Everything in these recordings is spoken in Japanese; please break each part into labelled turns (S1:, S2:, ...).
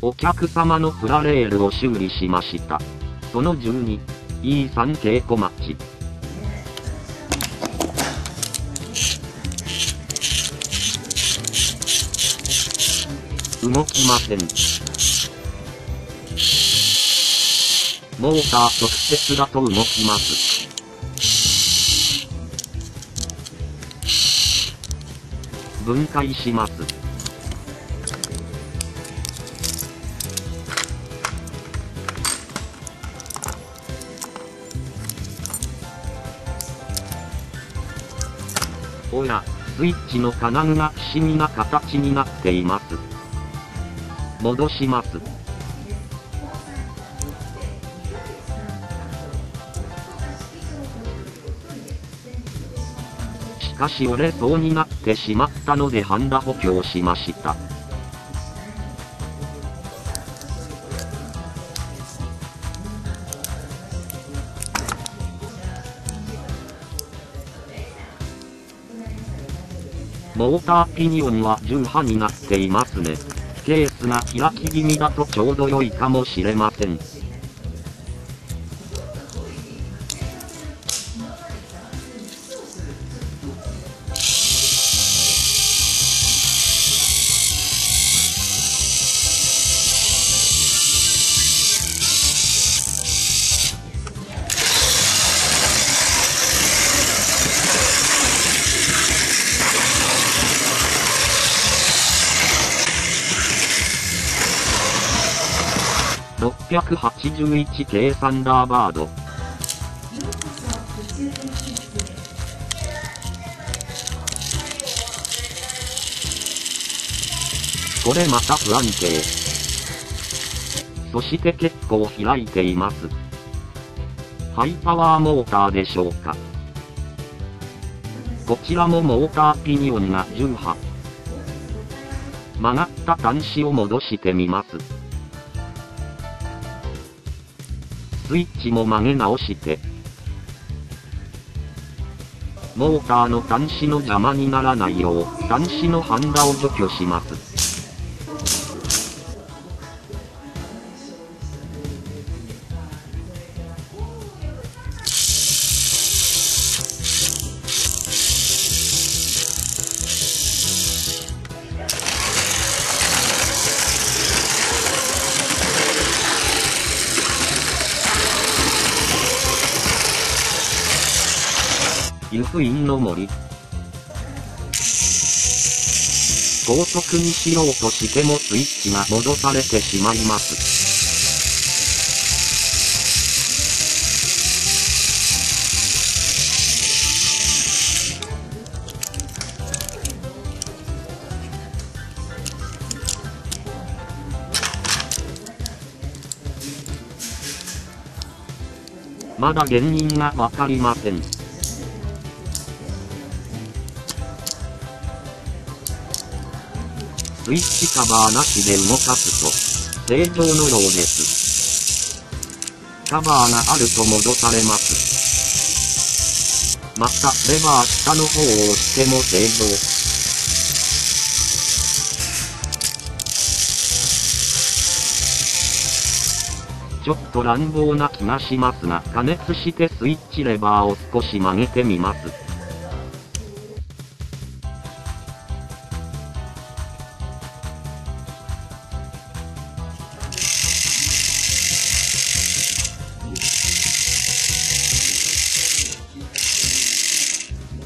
S1: お客様のプラレールを修理しました。その12、E3 稽古マッチ。動きません。モーター直接だと動きます。分解します。おや、スイッチの金具が不思議な形になっています。戻します。しかし折れそうになってしまったのでハンダ補強しました。モーターピニオンは重波になっていますね。ケースが開き気味だとちょうど良いかもしれません。681系サンダーバード。これまた不安定。そして結構開いています。ハイパワーモーターでしょうか。こちらもモーターピニオンが10波。曲がった端子を戻してみます。スイッチも曲げ直して、モーターの端子の邪魔にならないよう、端子のハンダを除去します。湯布院の森。高速にしようとしてもスイッチが戻されてしまいます。まだ原因がわかりません。スイッチカバーなしで動かすと、正常のようです。カバーがあると戻されます。また、レバー下の方を押しても正常。ちょっと乱暴な気がしますが、加熱してスイッチレバーを少し曲げてみます。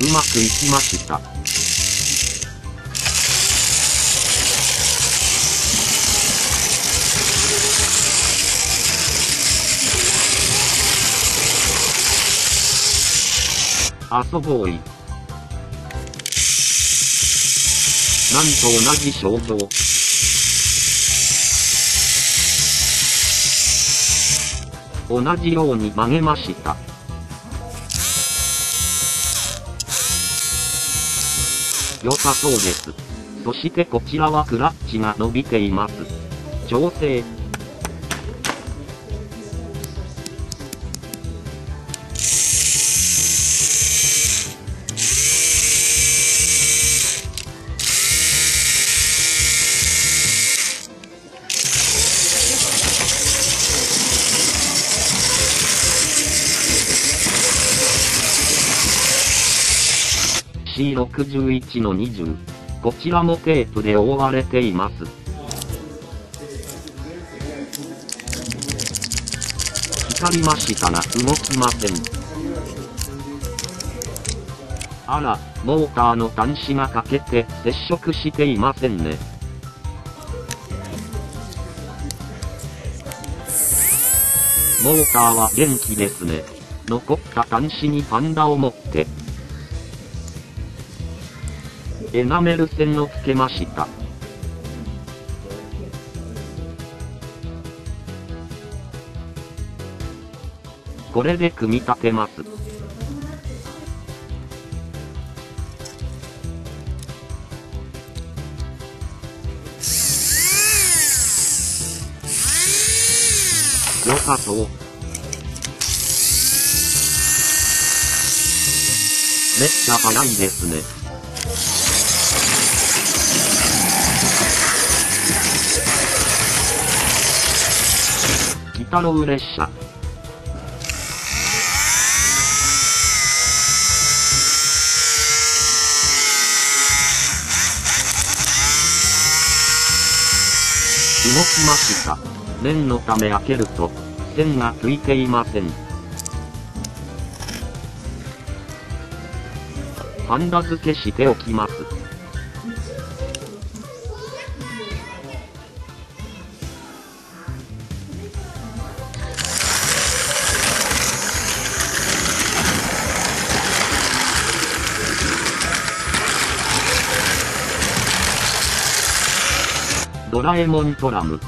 S1: うまくいきました。遊ぼうい。なんと同じ症状。同じように曲げました。良さそうです。そしてこちらはクラッチが伸びています。調整。C61-20。こちらもテープで覆われています。光りましたが動きません。あら、モーターの端子が欠けて接触していませんね。モーターは元気ですね。残った端子にパンダを持って。エナメル線をつけました。これで組み立てます。良さそう。めっちゃ速いですね。鬼太郎列車。動きました。念のため開けると、線がついていません。ハンダ付けしておきます。ドラえもんトラム。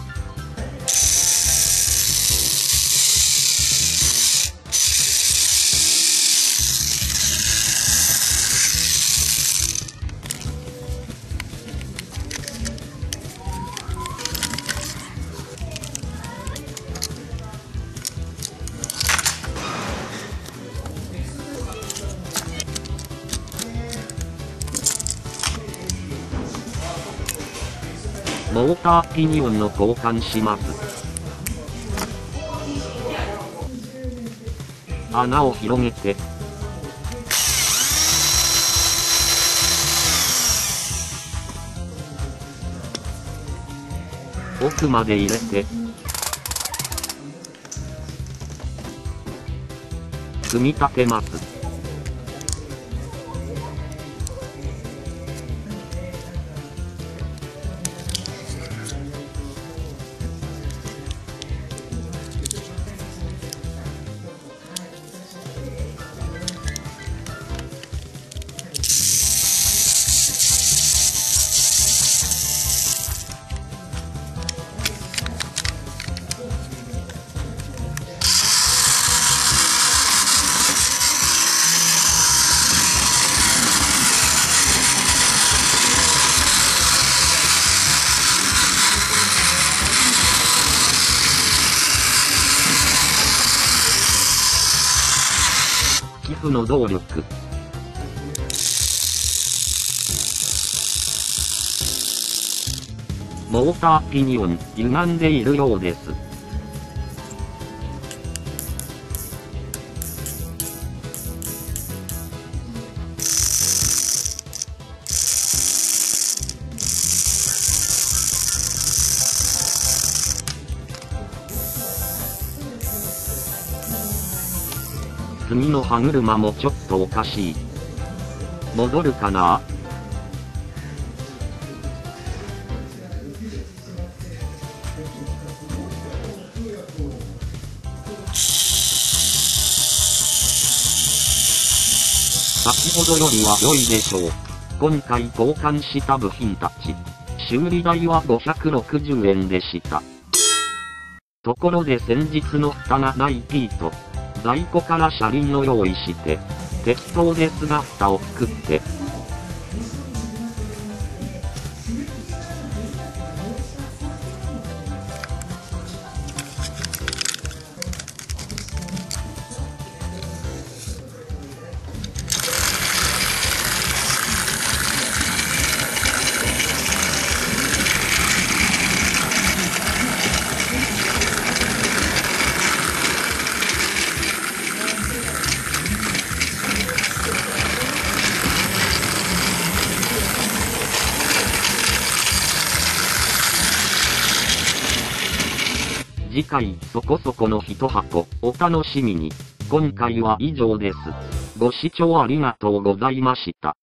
S1: モーターピニオンの交換します。穴を広げて。奥まで入れて。組み立てます。寄付の動力。モーターピニオン、歪んでいるようです。次の歯車もちょっとおかしい。戻るかな？先ほどよりは良いでしょう。今回交換した部品たち。修理代は560円でした。ところで先日の蓋がないピート。在庫から車輪を用意して、適当ですが蓋を作って。次回そこそこの一箱、お楽しみに。今回は以上です。ご視聴ありがとうございました。